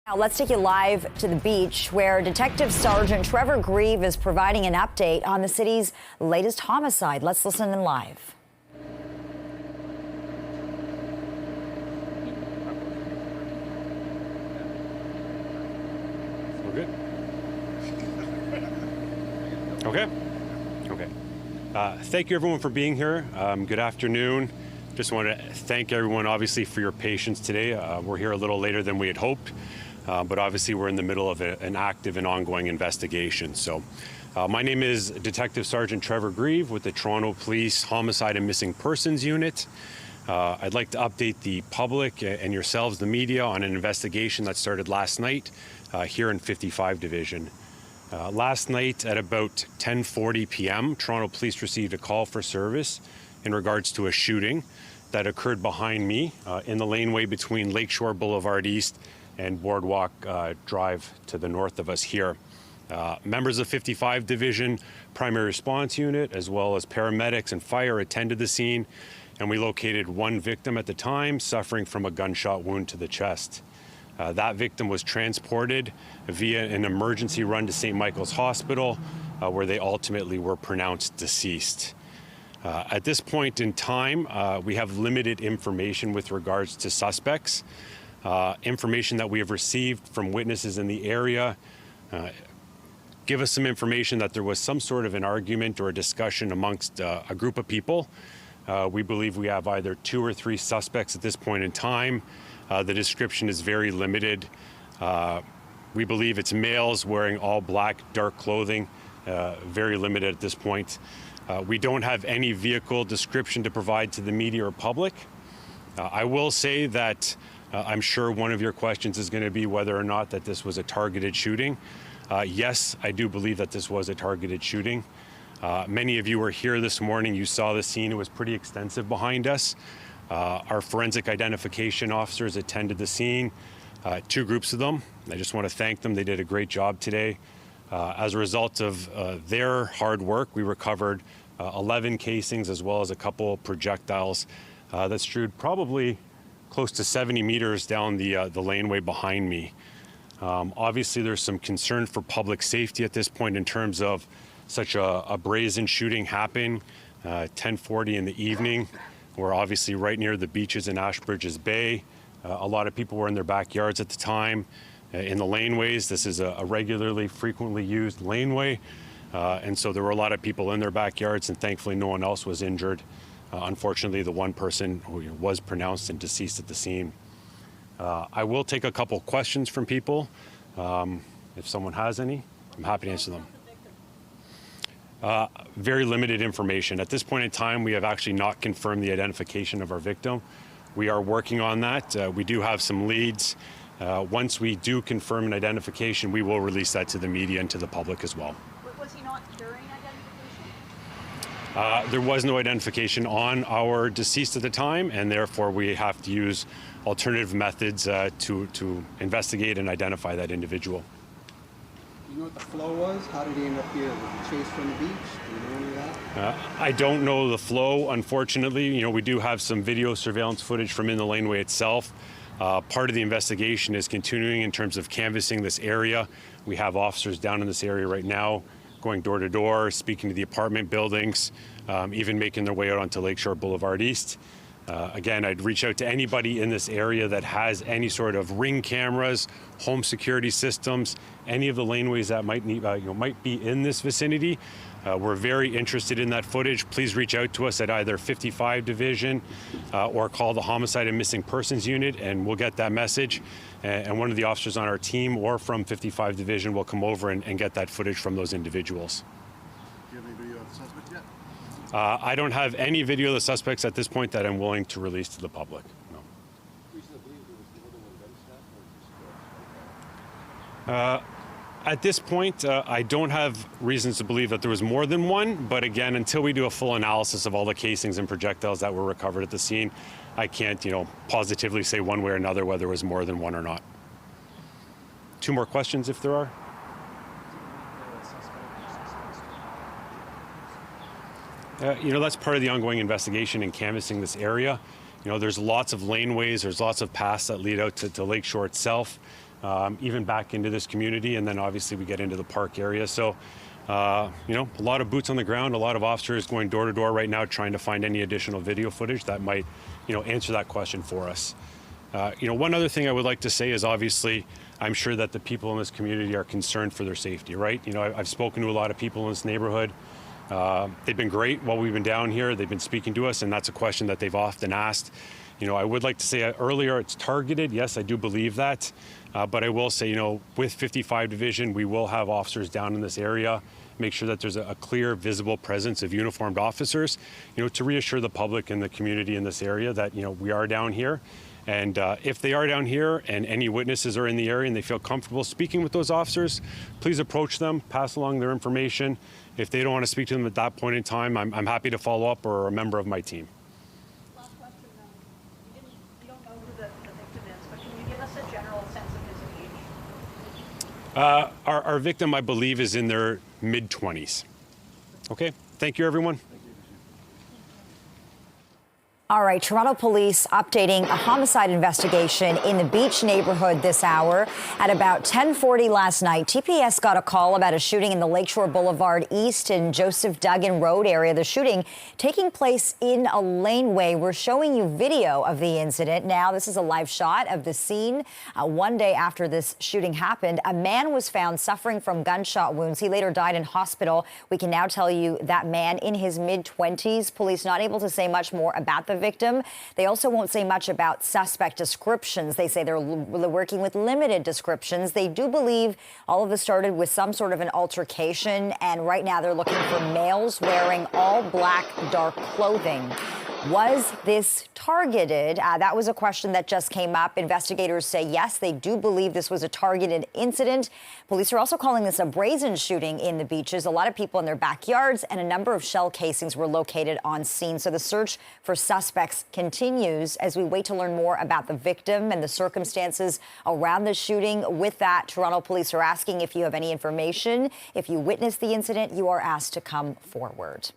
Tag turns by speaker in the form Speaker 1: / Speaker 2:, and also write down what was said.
Speaker 1: Now let's take you live to the beach where Detective Sergeant Trevor Grieve is providing an update on the city's latest homicide. Let's listen in live.
Speaker 2: We're good? Okay. Thank you everyone for being here. Good afternoon. Just want to thank everyone obviously for your patience today. We're here a little later than we had hoped. But obviously we're in the middle of an active and ongoing investigation. So my name is Detective Sergeant Trevor Grieve with the Toronto Police Homicide and Missing Persons Unit. I'd like to update the public and yourselves, the media, on an investigation that started last night here in 55 Division. Last night at about 10:40 p.m., Toronto Police received a call for service in regards to a shooting that occurred behind me in the laneway between Lakeshore Boulevard East and Boardwalk Drive to the north of us here. Members of 55 Division Primary Response Unit, as well as paramedics and fire, attended the scene, and we located one victim at the time suffering from a gunshot wound to the chest. That victim was transported via an emergency run to St. Michael's Hospital, where they ultimately were pronounced deceased. At this point in time, we have limited information with regards to suspects. Information that we have received from witnesses in the area give us some information that there was some sort of an argument or a discussion amongst a group of people. We believe we have either 2 or 3 suspects at this point in time. The description is very limited. We believe it's males wearing all black, dark clothing, very limited at this point. We don't have any vehicle description to provide to the media or public. I will say that I'm sure one of your questions is going to be whether or not that this was a targeted shooting. Yes, I do believe that this was a targeted shooting. Many of you were here this morning. You saw the scene. It was pretty extensive behind us. Our forensic identification officers attended the scene, 2 groups of them. I just want to thank them. They did a great job today. As a result of their hard work, we recovered 11 casings as well as a couple projectiles that strewed probably close to 70 meters down the laneway behind me. Obviously, there's some concern for public safety at this point in terms of such a brazen shooting happening 10:40 in the evening. We're obviously right near the beaches in Ashbridges Bay. A lot of people were in their backyards at the time in the laneways. This is a regularly, frequently used laneway. And so there were a lot of people in their backyards, and thankfully no one else was injured. Unfortunately, the one person who was pronounced and deceased at the scene. I will take a couple questions from people. If someone has any, I'm happy to answer them. Very limited information. At this point in time, we have actually not confirmed the identification of our victim. We are working on that. We do have some leads. Once we do confirm an identification, we will release that to the media and to the public as well.
Speaker 3: Was he not during identification?
Speaker 2: There was no identification on our deceased at the time, and therefore we have to use alternative methods to investigate and identify that individual.
Speaker 4: Do you know what the flow was? How did he end up here? Was he chased from the beach? Do you know any of that?
Speaker 2: I don't know the flow, unfortunately. You know, we do have some video surveillance footage from in the laneway itself. Part of the investigation is continuing in terms of canvassing this area. We have officers down in this area right now, going door to door, speaking to the apartment buildings, even making their way out onto Lakeshore Boulevard East. Again, I'd reach out to anybody in this area that has any sort of ring cameras, home security systems, any of the laneways that might be in this vicinity. We're very interested in that footage. Please reach out to us at either 55 Division or call the Homicide and Missing Persons Unit, and we'll get that message. And one of the officers on our team or from 55 Division will come over and get that footage from those individuals.
Speaker 5: Do you have any video of the suspect yet?
Speaker 2: I don't have any video of the suspects at this point that I'm willing to release to the public. No.
Speaker 5: Reason to believe there was more than one gunshot, or just
Speaker 2: At this point, I don't have reasons to believe that there was more than one, but again, until we do a full analysis of all the casings and projectiles that were recovered at the scene, I can't, positively say one way or another whether it was more than one or not. 2 more questions if there are. That's part of the ongoing investigation and canvassing this area. There's lots of laneways, there's lots of paths that lead out to Lakeshore itself. even back into this community, and then obviously we get into the park area. So, a lot of boots on the ground, a lot of officers going door to door right now trying to find any additional video footage that might, answer that question for us. One other thing I would like to say is obviously I'm sure that the people in this community are concerned for their safety, right? I've spoken to a lot of people in this neighborhood. They've been great while we've been down here. They've been speaking to us, and that's a question that they've often asked. I would like to say earlier it's targeted. Yes, I do believe that. But I will say, with 55 Division, we will have officers down in this area, make sure that there's a clear, visible presence of uniformed officers, to reassure the public and the community in this area that, we are down here. And if they are down here and any witnesses are in the area and they feel comfortable speaking with those officers, please approach them, pass along their information. If they don't want to speak to them at that point in time, I'm happy to follow up, or a member of my team.
Speaker 3: Last question, you don't know who the victim is, but can you give us a general sense of his age?
Speaker 2: Our victim, I believe, is in their mid-20s. Okay, thank you, everyone.
Speaker 1: All right, Toronto police updating a homicide investigation in the Beach neighborhood this hour. At about 10:40 last night, TPS got a call about a shooting in the Lakeshore Boulevard East and Joseph Duggan Road area. The shooting taking place in a laneway. We're showing you video of the incident now. This is a live shot of the scene. One day after this shooting happened, a man was found suffering from gunshot wounds. He later died in hospital. We can now tell you that man in his mid-20s. Police not able to say much more about the victim. They also won't say much about suspect descriptions. They say they're working with limited descriptions. They do believe all of this started with some sort of an altercation, and right now they're looking for males wearing all black, dark clothing. Was this targeted? That was a question that just came up. Investigators say yes, they do believe this was a targeted incident. Police are also calling this a brazen shooting in the Beaches. A lot of people in their backyards, and a number of shell casings were located on scene. So the search for suspects continues as we wait to learn more about the victim and the circumstances around the shooting. With that, Toronto police are asking if you have any information. If you witnessed the incident, you are asked to come forward.